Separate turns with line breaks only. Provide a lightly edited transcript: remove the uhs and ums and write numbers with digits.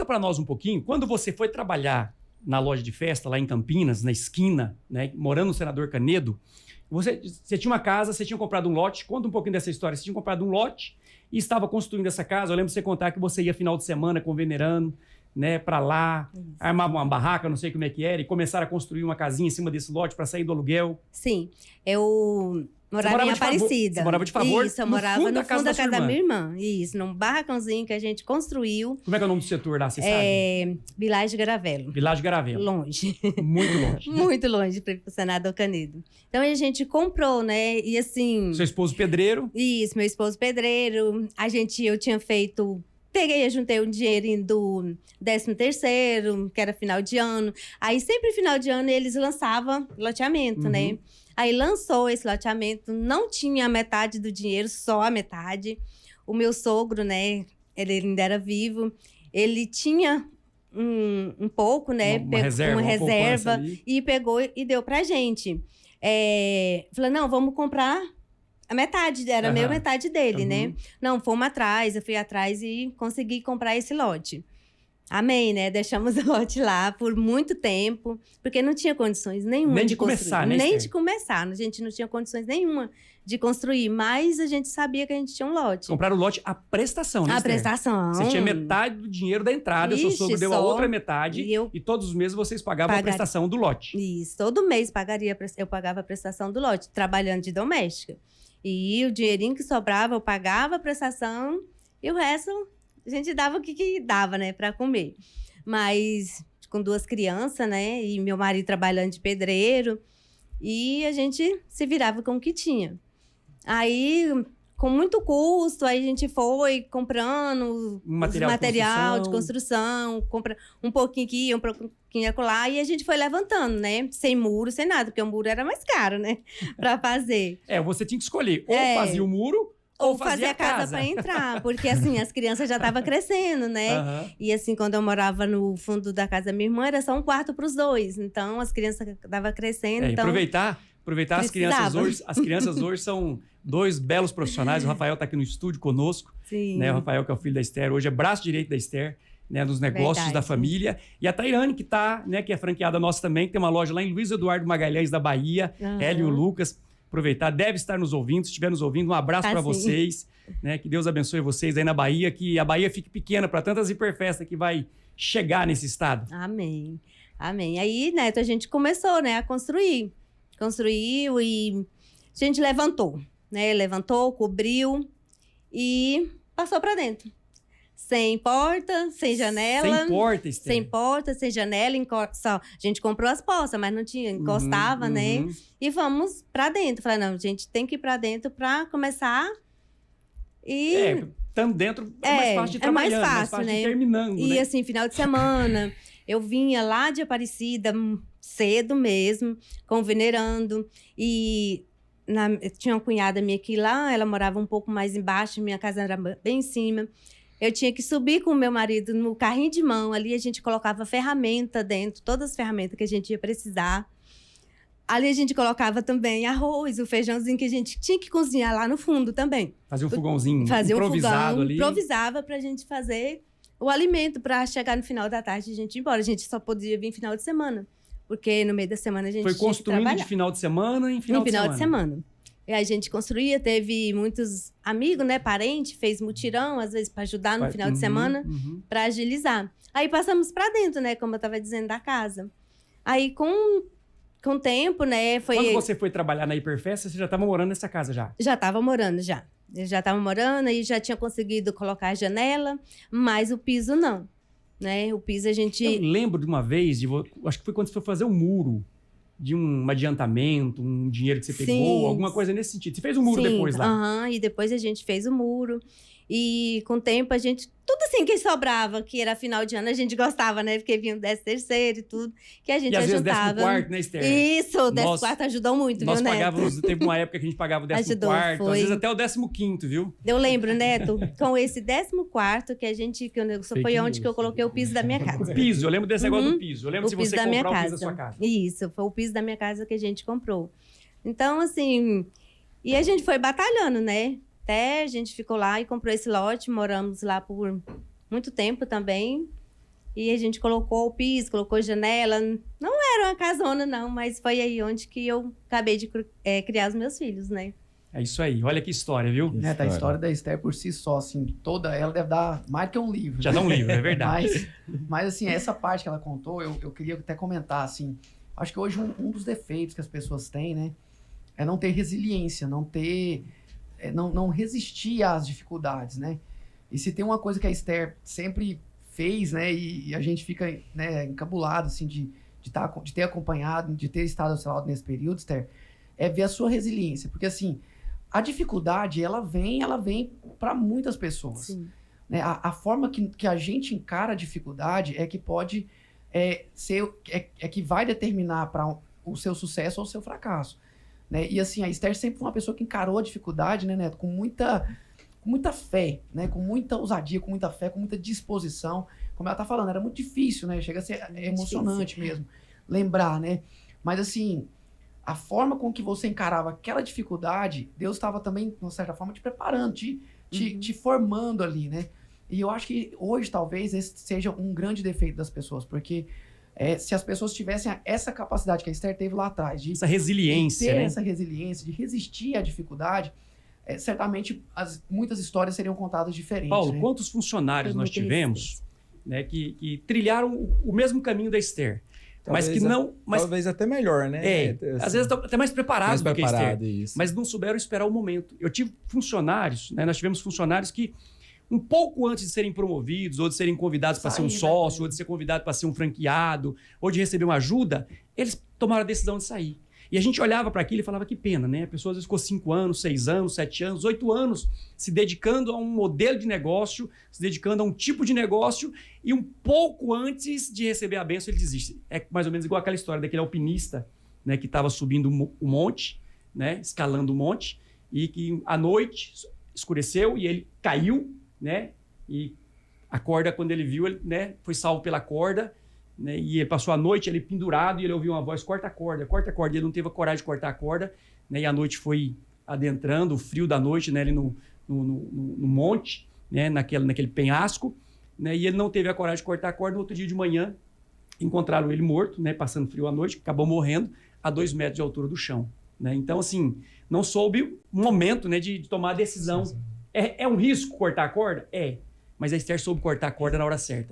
para nós um pouquinho, quando você foi trabalhar na loja de festa, lá em Campinas, na esquina, né, morando no Senador Canedo, você tinha uma casa, você tinha comprado um lote. Conta um pouquinho dessa história. Você tinha comprado um lote e estava construindo essa casa. Eu lembro de você contar que você ia final de semana com o venerano, né, para lá, armava uma barraca, não sei como é que era, e começaram a construir uma casinha em cima desse lote para sair do aluguel.
Sim, eu morava em Aparecida.
Você morava de favor?
Isso, eu morava no fundo da casa da minha irmã. Isso, num barracãozinho que a gente construiu.
Como é que é o nome do setor lá, você sabe?
Vilagem de Garavelo.
Vilagem de Garavelo.
Longe.
Muito longe.
Muito longe para ir pro Senador Canedo. Então a gente comprou, né? E assim...
Seu esposo pedreiro?
Isso, meu esposo pedreiro. Eu tinha feito... Juntei um dinheirinho do 13º, que era final de ano. Aí sempre final de ano eles lançavam loteamento, né? Aí lançou esse loteamento, não tinha a metade do dinheiro, só a metade. O meu sogro, né, ele ainda era vivo, ele tinha um pouco, né,
uma reserva
e pegou e deu pra gente. Falou, não, vamos comprar a metade, era meio metade dele, né? Não, fomos atrás, eu fui atrás e consegui comprar esse lote. Amém, né? Deixamos o lote lá por muito tempo, porque não tinha condições nenhuma de
começar,
construir.
né,
Nem de começar, a gente não tinha condições nenhuma de construir, mas a gente sabia que a gente tinha um lote.
Compraram o lote à prestação, né,
A
Esther?
prestação.
Você tinha metade do dinheiro da entrada, seu sogro deu a outra metade, e todos os meses vocês pagavam a prestação do lote.
Isso, todo mês eu pagava a prestação do lote, trabalhando de doméstica. E o dinheirinho que sobrava, eu pagava a prestação, e o resto... A gente dava o que dava, né, pra comer. Mas com 2 crianças, né, e meu marido trabalhando de pedreiro, e a gente se virava com o que tinha. Aí, com muito custo, aí a gente foi comprando material de construção, compra um pouquinho aqui, um pouquinho acolá, e a gente foi levantando, né, sem muro, sem nada, porque o muro era mais caro, né, pra fazer.
Você tinha que escolher, ou fazia o muro, ou fazia a casa
para entrar, porque assim, as crianças já estavam crescendo, né? E assim, quando eu morava no fundo da casa da minha irmã, era só um quarto para os 2. Então, as crianças estavam crescendo. Então,
aproveitar as crianças hoje. As crianças hoje são 2 belos profissionais. O Rafael está aqui no estúdio conosco.
Sim.
Né? O Rafael, que é o filho da Esther, hoje é braço direito da Esther, né? Nos negócios da família. E a Tairane, que tá, né? Que é franqueada nossa também, que tem uma loja lá em Luiz Eduardo Magalhães, da Bahia. Ela e o Lucas. Aproveitar, deve estar nos ouvindo, se estiver nos ouvindo, um abraço para vocês, né? Que Deus abençoe vocês aí na Bahia, que a Bahia fique pequena para tantas hiperfestas que vai chegar nesse estado.
Amém, amém. Aí, Neto, a gente começou, né, a construiu e a gente levantou, né, cobriu e passou para dentro. Sem porta, sem janela.
Sem porta, Esther.
Sem porta, sem janela. Só. A gente comprou as portas, mas não tinha, encostava, né? E vamos pra dentro. Falei, não, a gente tem que ir pra dentro pra começar.
Estando dentro é mais fácil de trabalhar,
mais fácil, né?
De terminando,
e
né?
assim, final de semana, eu vinha lá de Aparecida, cedo mesmo, com o venerando. E tinha uma cunhada minha aqui lá, ela morava um pouco mais embaixo, minha casa era bem em cima. Eu tinha que subir com o meu marido no carrinho de mão. Ali a gente colocava ferramenta dentro, todas as ferramentas que a gente ia precisar. Ali a gente colocava também arroz, o feijãozinho que a gente tinha que cozinhar lá no fundo também.
Fazia um fogãozinho
improvisado
ali.
Improvisava pra gente fazer o alimento para chegar no final da tarde e a gente ir embora. A gente só podia vir final de semana, porque no meio da semana a gente
foi
tinha que
construindo
trabalhar.
De final de semana em final
de semana. E a gente construía, teve muitos amigos, né, parente, fez mutirão, às vezes para ajudar no final de semana, para agilizar. Aí passamos para dentro, né, como eu estava dizendo, da casa. Aí com o tempo, né, foi...
Quando você foi trabalhar na Hiperfesta, você já estava morando nessa casa já?
Já estava morando, já. Eu já estava morando e já tinha conseguido colocar a janela, mas o piso não, né, o piso a gente...
Eu lembro de uma vez, acho que foi quando você foi fazer um muro, de um adiantamento, um dinheiro que você pegou, alguma coisa nesse sentido. Você fez um muro depois lá?
E depois a gente fez o muro. E com o tempo a gente... Tudo assim que sobrava, que era final de ano, a gente gostava, né? Porque vinha o 13º e tudo, que a gente ajuntava.
E às vezes o 14º, né, Esther?
Isso, o 14º ajudou muito,
nós
viu, Neto?
Pagávamos, teve uma época que a gente pagava o 14º, às vezes até o 15º, viu?
Eu lembro, Neto, com esse 14º que a gente... Foi onde que eu coloquei o piso da minha casa.
O piso, eu lembro desse negócio do piso. Eu lembro se você comprar o piso da sua casa.
Isso, foi o piso da minha casa que a gente comprou. Então, assim... E a gente foi batalhando, né? Até a gente ficou lá e comprou esse lote, moramos lá por muito tempo também. E a gente colocou o piso, colocou janela. Não era uma casona, não, mas foi aí onde que eu acabei de criar os meus filhos, né?
É isso aí. Olha que história, viu?
A história da Esther por si só, assim, toda ela deve dar mais que um livro.
Já dá um livro, é verdade.
Mas assim, essa parte que ela contou, eu queria até comentar, assim, acho que hoje um dos defeitos que as pessoas têm, né, é não ter resiliência, não resistir às dificuldades, né? E se tem uma coisa que a Esther sempre fez, né, e a gente fica, né, encabulado, assim, de ter acompanhado, de ter estado ao seu lado nesse período, Esther, é ver a sua resiliência, porque assim, a dificuldade, ela vem para muitas pessoas. Né? A forma que a gente encara a dificuldade é que pode que vai determinar para o seu sucesso ou o seu fracasso. Né? E assim, a Esther sempre foi uma pessoa que encarou a dificuldade, né, Neto, com muita fé, né? Com muita ousadia, com muita fé, com muita disposição. Como ela tá falando, era muito difícil, né? Chega a ser emocionante mesmo lembrar, né? Mas assim, a forma com que você encarava aquela dificuldade, Deus estava também, de uma certa forma, te preparando, te formando ali, né? E eu acho que hoje, talvez, esse seja um grande defeito das pessoas, porque se as pessoas tivessem essa capacidade que a Esther teve lá atrás,
essa resiliência,
de ter essa resiliência, de resistir à dificuldade, certamente muitas histórias seriam contadas diferentes.
Paulo,
né?
Quantos funcionários nós tivemos, né, que trilharam o mesmo caminho da Esther?
Talvez,
mas que não...
talvez até melhor, né?
Assim, às vezes até mais preparados do que a Esther.
Isso.
Mas não souberam esperar o momento. Eu tive funcionários, né, nós tivemos funcionários que, um pouco antes de serem promovidos, ou de serem convidados para ser um sócio, ou de ser convidado para ser um franqueado, ou de receber uma ajuda, eles tomaram a decisão de sair. E a gente olhava para aquilo e falava que pena, né? A pessoa às vezes ficou 5 anos, 6 anos, 7 anos, 8 anos se dedicando a um modelo de negócio, se dedicando a um tipo de negócio, e um pouco antes de receber a bênção ele desiste. É mais ou menos igual aquela história daquele alpinista, né, que estava subindo o monte, né, escalando o monte, e que à noite escureceu e ele caiu, né, e a corda, quando ele viu, ele, né, foi salvo pela corda, né, e ele passou a noite ali pendurado e ele ouviu uma voz: corta a corda, e ele não teve a coragem de cortar a corda, né, e a noite foi adentrando, o frio da noite, né, ali no monte, né, naquele penhasco, né, e ele não teve a coragem de cortar a corda. No outro dia de manhã encontraram ele morto, né, passando frio à noite, acabou morrendo a 2 metros de altura do chão, né? Então, assim, não soube o momento, né, de tomar a decisão. É um risco cortar a corda? Mas a Esther soube cortar a corda na hora certa.